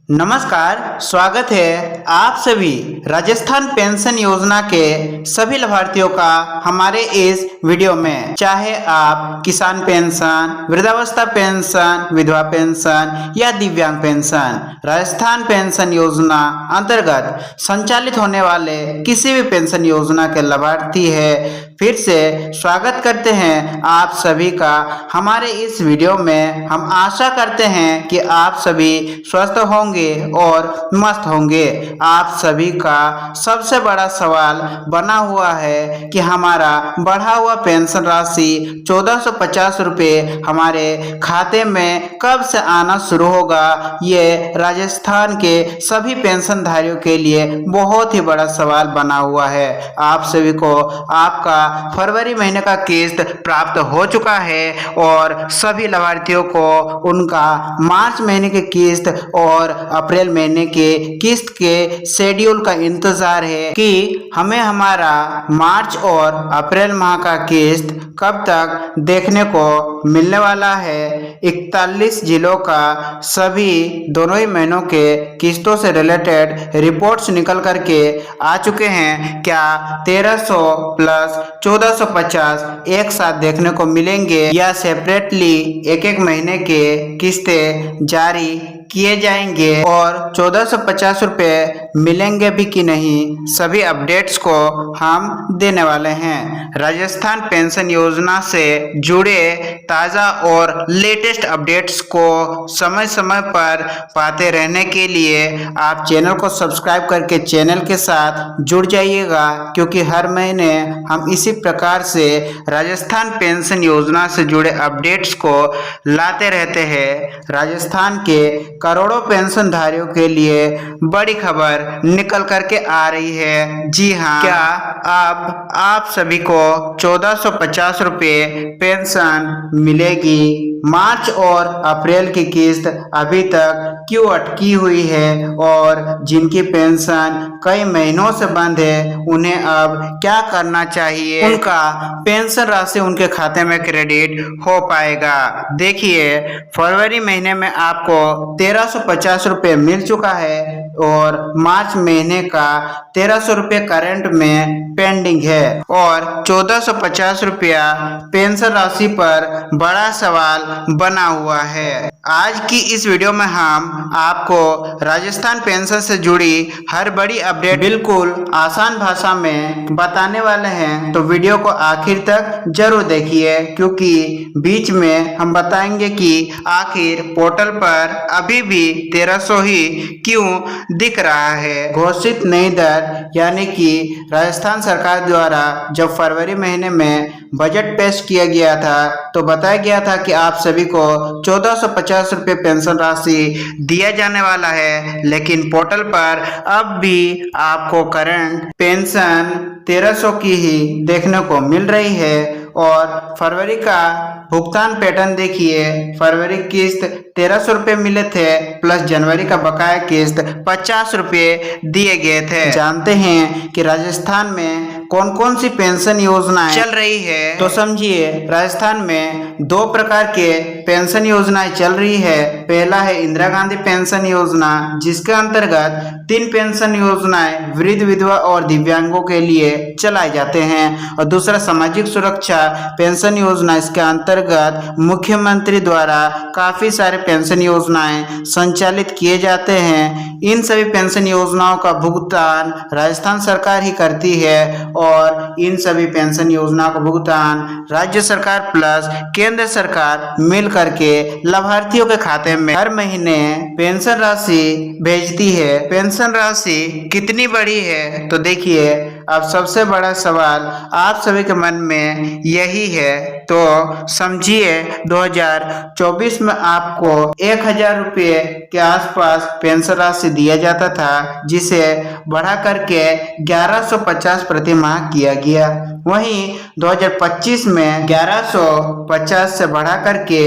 नमस्कार, स्वागत है आप सभी राजस्थान पेंशन योजना के सभी लाभार्थियों का हमारे इस वीडियो में। चाहे आप किसान पेंशन, वृद्धावस्था पेंशन, विधवा पेंशन या दिव्यांग पेंशन, राजस्थान पेंशन योजना अंतर्गत संचालित होने वाले किसी भी पेंशन योजना के लाभार्थी है, फिर से स्वागत करते हैं आप सभी का हमारे इस वीडियो में। हम आशा करते हैं कि आप सभी स्वस्थ होंगे और मस्त होंगे। आप सभी का सबसे बड़ा सवाल बना हुआ है कि हमारा बढ़ा हुआ पेंशन राशि 1450 रुपये हमारे खाते में कब से आना शुरू होगा। ये राजस्थान के सभी पेंशनधारियों के लिए बहुत ही बड़ा सवाल बना हुआ है। आप सभी को आपका फरवरी महीने का किस्त प्राप्त हो चुका है और सभी लाभार्थियों को उनका मार्च महीने की किस्त और अप्रैल महीने के किस्त के शेड्यूल का इंतजार है कि हमें हमारा मार्च और अप्रैल माह का किस्त कब तक देखने को मिलने वाला है। 41 जिलों का सभी दोनों ही महीनों के किस्तों से रिलेटेड रिपोर्ट्स निकल करके आ चुके हैं। क्या 1300 प्लस 1450 एक साथ देखने को मिलेंगे या सेपरेटली एक एक महीने के किस्तें जारी किए जाएंगे और 1450 रुपये मिलेंगे भी कि नहीं, सभी अपडेट्स को हम देने वाले हैं। राजस्थान पेंशन योजना से जुड़े ताज़ा और लेटेस्ट अपडेट्स को समय समय पर पाते रहने के लिए आप चैनल को सब्सक्राइब करके चैनल के साथ जुड़ जाइएगा, क्योंकि हर महीने हम इसी प्रकार से राजस्थान पेंशन योजना से जुड़े अपडेट्स को लाते रहते हैं। राजस्थान के करोड़ों पेंशनधारियों के लिए बड़ी खबर निकल करके आ रही है। जी हाँ, क्या अब आप सभी को 1450 रुपये पेंशन मिलेगी। मार्च और अप्रैल की किस्त अभी तक क्यों अटकी हुई है और जिनकी पेंशन कई महीनों से बंद है उन्हें अब क्या करना चाहिए, उनका पेंशन राशि उनके खाते में क्रेडिट हो पाएगा। देखिए, फरवरी महीने में आपको 1350 रुपये मिल चुका है और मार्च महीने का 1300 रुपये करंट में पेंडिंग है और 1450 रुपया पेंशन राशि पर बड़ा सवाल बना हुआ है। आज की इस वीडियो में हम आपको राजस्थान पेंशन से जुड़ी हर बड़ी अपडेट बिल्कुल आसान भाषा में बताने वाले हैं, तो वीडियो को आखिर तक जरूर देखिए, क्योंकि बीच में हम बताएंगे कि आखिर पोर्टल पर अभी भी 1300 ही क्यों दिख रहा है। घोषित नई दर यानी कि राजस्थान सरकार द्वारा जब फरवरी महीने में बजट पेश किया गया था तो बताया गया था कि आप सभी को 1450 रुपये पेंशन राशि दिया जाने वाला है, लेकिन पोर्टल पर अब भी आपको करंट पेंशन 1300 की ही देखने को मिल रही है। और फरवरी का भुगतान पैटर्न देखिए, फरवरी किस्त 1300 रुपये मिले थे प्लस जनवरी का बकाया किस्त 50 रुपये दिए गए थे। जानते हैं कि राजस्थान में कौन कौन सी पेंशन योजनाएं चल रही है, तो समझिए राजस्थान में दो प्रकार के पेंशन योजनाएं चल रही है। पहला है इंदिरा गांधी पेंशन योजना, जिसके अंतर्गत 3 पेंशन योजनाएं वृद्ध, विधवा और दिव्यांगों के लिए चलाए जाते हैं, और दूसरा सामाजिक सुरक्षा पेंशन योजना। इसके अंतर्गत मुख्यमंत्री द्वारा काफी सारे पेंशन योजनाएं संचालित किए जाते हैं। इन सभी पेंशन योजनाओं का भुगतान राजस्थान सरकार ही करती है और इन सभी पेंशन योजनाओं का भुगतान राज्य सरकार प्लस केंद्र सरकार मिल करके लाभार्थियों के खाते में हर महीने पेंशन राशि भेजती है। पेंशन राशि कितनी बड़ी है, तो देखिए अब सबसे बड़ा सवाल आप सभी के मन में यही है, तो समझिए 2024 में आपको 1000 रुपये के आसपास पेंशन राशि दिया जाता था, जिसे बढ़ा करके 1150 प्रति माह किया गया। वहीं 2025 में 1150 से बढ़ा करके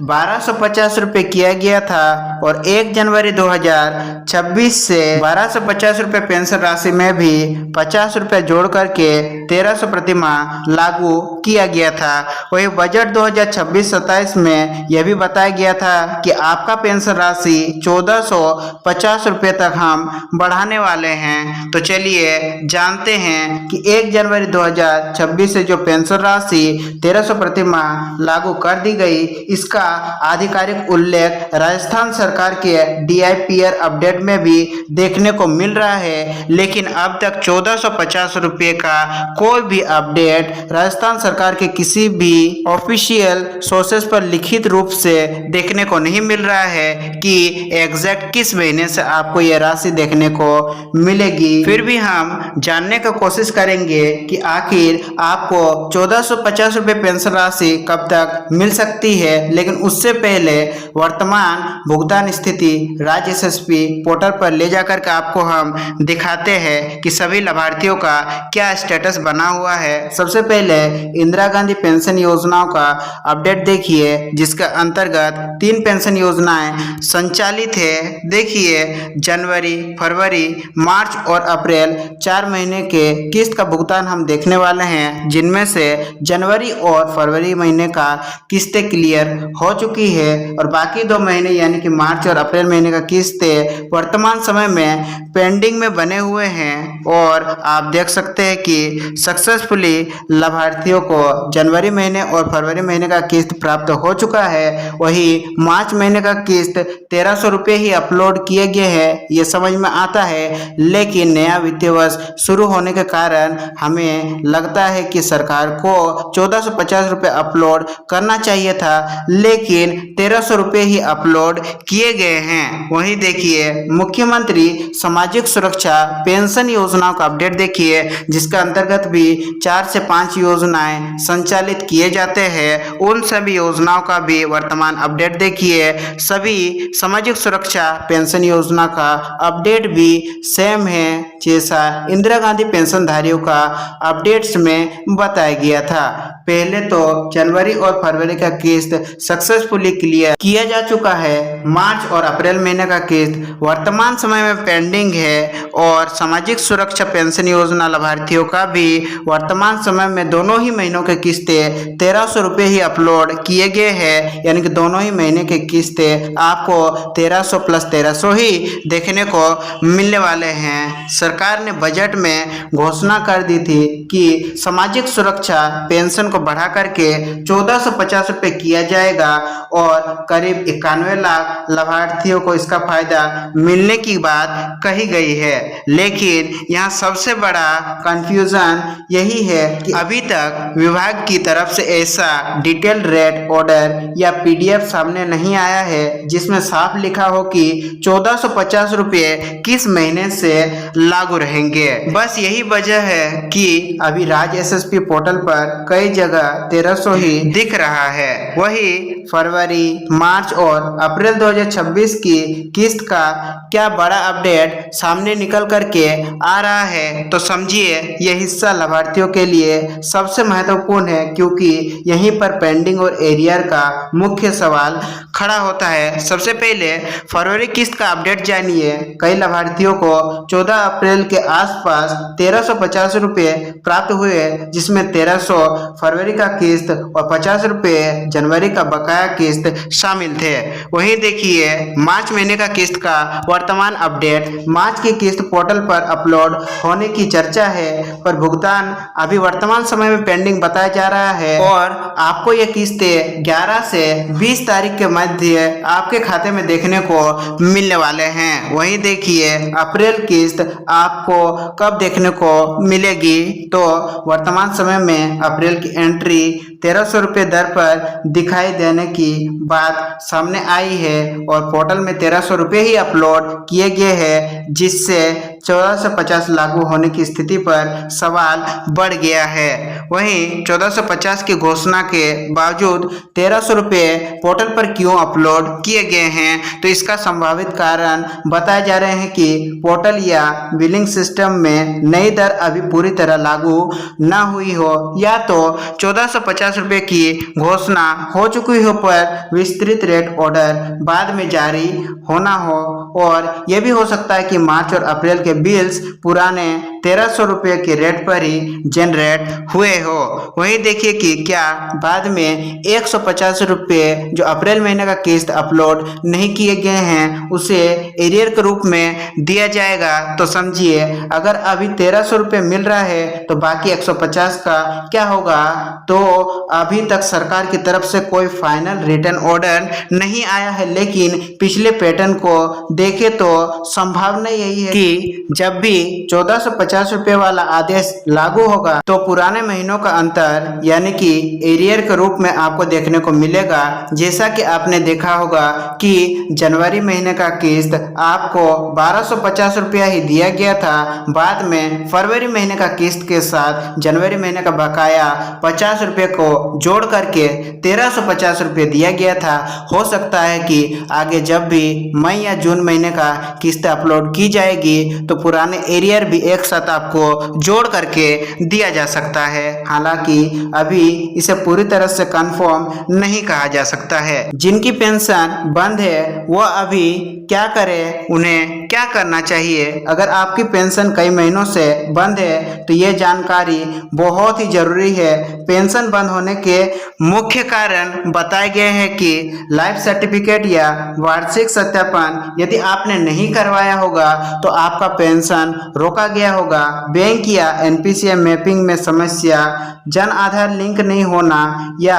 1250 रुपये किया गया था और 1 जनवरी 2026 से 1250 रुपये पेंशन राशि में भी 50 रुपये जोड़ करके 1300 प्रति माह लागू किया गया था। वही बजट 2026-27 में यह भी बताया गया था कि आपका पेंशन राशि 1450 रुपये तक हम बढ़ाने वाले हैं। तो चलिए जानते हैं कि 1 जनवरी 2026 से जो पेंशन राशि 1300 प्रति माह लागू कर दी गई, इसका आधिकारिक उल्लेख राजस्थान सरकार के DIPR अपडेट में भी देखने को मिल रहा है, लेकिन अब तक 1450 रुपये का कोई भी अपडेट राजस्थान सरकार के किसी भी ऑफिशियल सोर्सेस पर लिखित रूप से देखने को नहीं मिल रहा है कि एग्जैक्ट किस महीने से आपको यह राशि देखने को मिलेगी। फिर भी हम जानने की कोशिश करेंगे कि आखिर आपको 1450 रुपये पेंशन राशि कब तक मिल सकती है, लेकिन उससे पहले वर्तमान भुगतान स्थिति राज्य SSP पोर्टल पर ले जाकर के आपको हम दिखाते हैं कि सभी लाभार्थियों का क्या स्टेटस बना हुआ है। सबसे पहले इंदिरा गांधी पेंशन योजनाओं का अपडेट देखिए, जिसके अंतर्गत 3 पेंशन योजनाएं संचालित है। देखिए, जनवरी, फरवरी, मार्च और अप्रैल 4 महीने के किस्त का भुगतान हम देखने वाले हैं, जिनमें से जनवरी और फरवरी महीने का किस्तें क्लियर हो चुकी है और बाकी 2 महीने यानी कि मार्च और अप्रैल महीने का किस्तें वर्तमान समय में पेंडिंग में बने हुए हैं। और आप देख सकते हैं कि सक्सेसफुली लाभार्थियों को जनवरी महीने और फरवरी महीने का किस्त प्राप्त हो चुका है। वही मार्च महीने का किस्त 1300 रुपये ही अपलोड किए गए हैं, ये समझ में आता है, लेकिन नया वित्तीय वर्ष शुरू होने के कारण हमें लगता है कि सरकार को 1450 रुपये अपलोड करना चाहिए था, लेकिन 1300 रुपये ही अपलोड किए गए हैं। वहीं देखिए, मुख्यमंत्री सामाजिक सुरक्षा पेंशन योजनाओं का अपडेट देखिए, जिसका अंतर्गत भी 4 से 5 योजनाएं संचालित किए जाते हैं। उन सभी योजनाओं का भी वर्तमान अपडेट देखिए। सभी सामाजिक सुरक्षा पेंशन योजना का अपडेट भी सेम है जैसा इंदिरा गांधी पेंशनधारियों का अपडेट्स में बताया गया था। पहले तो जनवरी और फरवरी का किस्त सक्सेसफुली क्लियर किया जा चुका है। मार्च और अप्रैल महीने का किस्त वर्तमान समय में पेंडिंग है और सामाजिक सुरक्षा पेंशन योजना लाभार्थियों का भी वर्तमान समय में दोनों ही महीनों के किस्तें 1300 रुपये ही अपलोड किए गए हैं, यानी कि दोनों ही महीने के किस्तें आपको 1300 प्लस 1300 ही देखने को मिलने वाले हैं। सरकार ने बजट में घोषणा कर दी थी कि सामाजिक सुरक्षा पेंशन को बढ़ा करके 1450 रुपये किया जाएगा और करीब 91 लाख लाभार्थियों को इसका फायदा मिलने की बात कही गई है। लेकिन यहाँ सबसे बड़ा कंफ्यूजन यही है कि अभी तक विभाग की तरफ से ऐसा डिटेल्ड रेट ऑर्डर या PDF सामने नहीं आया है जिसमें साफ लिखा हो कि 1450 रुपये किस महीने से लागू रहेंगे। बस यही वजह है कि अभी राज्य SSP पोर्टल पर कई जगह 1300 ही दिख रहा है। वही फरवरी, मार्च और अप्रैल 2026 की किस्त का क्या बड़ा अपडेट सामने निकल करके आ रहा है, तो समझिए यह हिस्सा लाभार्थियों के लिए सबसे महत्वपूर्ण है, क्योंकि यहीं पर पेंडिंग और एरियर का मुख्य सवाल खड़ा होता है। सबसे पहले फरवरी किस्त का अपडेट जानिए। कई लाभार्थियों को 14 अप्रैल के आसपास 1350 रुपये प्राप्त हुए, जिसमें 1300 फरवरी का किस्त और 50 रुपये जनवरी का बकाया किस्त शामिल थे। वहीं देखिए, मार्च महीने का किस्त का वर्तमान अपडेट। मार्च की किस्त पोर्टल पर अपलोड होने की चर्चा है, पर भुगतान अभी वर्तमान समय में पेंडिंग बताया जा रहा है और आपको ये किस्तें 11 से 20 तारीख के मध्य आपके खाते में देखने को मिलने वाले हैं। वहीं देखिए, अप्रैल किस्त आपको कब देखने को मिलेगी, तो वर्तमान समय में अप्रैल की एंट्री 1300 रुपये दर पर दिखाई देने की बात सामने आई है और पोर्टल में 1300 रुपये ही अपलोड किए गए हैं, जिससे 1450 लागू होने की स्थिति पर सवाल बढ़ गया है। वहीं 1450 की घोषणा के बावजूद 1300 रुपये पोर्टल पर क्यों अपलोड किए गए हैं, तो इसका संभावित कारण बताए जा रहे हैं कि पोर्टल या बिलिंग सिस्टम में नई दर अभी पूरी तरह लागू न हुई हो, या तो 1450 रुपये की घोषणा हो चुकी हो पर विस्तृत रेट ऑर्डर बाद में जारी होना हो, और यह भी हो सकता है कि मार्च और अप्रैल के बिल्स पुराने 1300 रुपये के रेट पर ही जनरेट हुए हो। वहीं देखिए कि क्या बाद में 150 रुपये जो अप्रैल महीने का किस्त अपलोड नहीं किए गए हैं उसे एरियर के रूप में दिया जाएगा। तो समझिए, अगर अभी 1300 रुपये मिल रहा है तो बाकी 150 का क्या होगा। तो अभी तक सरकार की तरफ से कोई फाइनल रिटर्न ऑर्डर नहीं आया है, लेकिन पिछले पैटर्न को देखे तो संभावना यही है कि जब भी 1450 रुपये वाला आदेश लागू होगा तो पुराने महीनों का अंतर यानी कि एरियर के रूप में आपको देखने को मिलेगा। जैसा कि आपने देखा होगा कि जनवरी महीने का किस्त आपको 1250 रुपया ही दिया गया था, बाद में फरवरी महीने का किस्त के साथ जनवरी महीने का बकाया 50 रुपये को जोड़ करके 1350 रुपये दिया गया था। हो सकता है कि आगे जब भी मई या जून महीने का किस्त अपलोड की जाएगी तो पुराने एरियर भी एक साथ आपको जोड़ करके दिया जा सकता है। हालांकि अभी इसे पूरी तरह से कंफर्म नहीं कहा जा सकता है। जिनकी पेंशन बंद है वो अभी क्या करें, उन्हें क्या करना चाहिए। अगर आपकी पेंशन कई महीनों से बंद है तो ये जानकारी बहुत ही जरूरी है। पेंशन बंद होने के मुख्य कारण बताए गए हैं कि लाइफ सर्टिफिकेट या वार्षिक सत्यापन यदि आपने नहीं करवाया होगा तो आपका पेंशन रोका गया होगा। बैंक या एनपीसीआई मैपिंग में समस्या, जन आधार लिंक नहीं होना या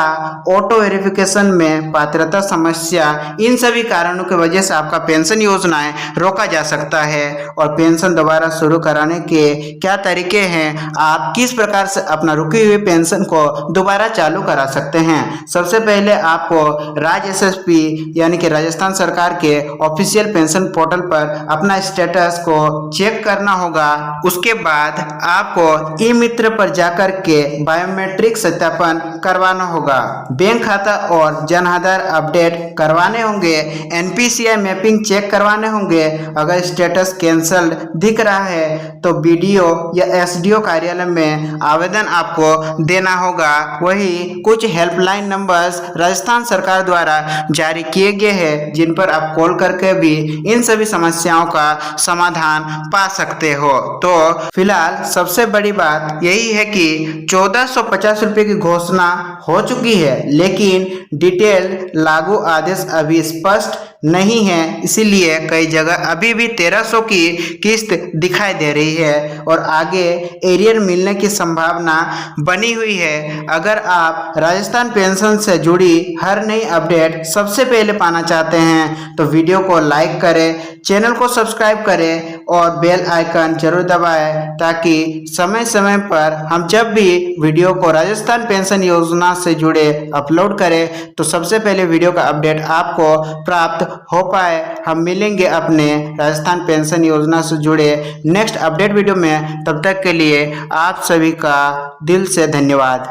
ऑटो वेरिफिकेशन में पात्रता समस्या, इन सभी कारणों की वजह से आपका पेंशन योजनाएं रोका जा सकता है। और पेंशन दोबारा शुरू कराने के क्या तरीके हैं, आप किस प्रकार से अपना रुकी हुई पेंशन को दोबारा चालू करा सकते हैं। सबसे पहले आपको राज्य एसएसपी यानी कि राजस्थान सरकार के ऑफिशियल पेंशन पोर्टल पर अपना स्टेटस को चेक करना होगा। उसके बाद आपको ई मित्र पर जाकर के बायोमेट्रिक सत्यापन करवाना होगा। बैंक खाता और जन आधार अपडेट करवाने होंगे। एनपीसीआई मैपिंग चेक करवाने होंगे। अगर स्टेटस कैंसल्ड दिख रहा है तो बीडीओ या एसडीओ कार्यालय में आवेदन आपको देना होगा। वही कुछ हेल्पलाइन नंबर्स राजस्थान सरकार द्वारा जारी किए गए हैं जिन पर आप कॉल करके भी इन सभी समस्याओं का समाधान पा सकते हो। तो फिलहाल सबसे बड़ी बात यही है कि 1450 रुपये की घोषणा हो चुकी है, लेकिन डिटेल लागू आदेश अभी स्पष्ट नहीं है। इसीलिए कई जगह अभी भी 1300 की किस्त दिखाई दे रही है और आगे एरियर मिलने की संभावना बनी हुई है। अगर आप राजस्थान पेंशन से जुड़ी हर नई अपडेट सबसे पहले पाना चाहते हैं तो वीडियो को लाइक करें, चैनल को सब्सक्राइब करें और बेल आइकन जरूर दबाएं, ताकि समय समय पर हम जब भी वीडियो को राजस्थान पेंशन योजना से जुड़े अपलोड करें तो सबसे पहले वीडियो का अपडेट आपको प्राप्त हो पाए। हम मिलेंगे अपने राजस्थान पेंशन योजना से जुड़े नेक्स्ट अपडेट वीडियो में। तब तक के लिए आप सभी का दिल से धन्यवाद।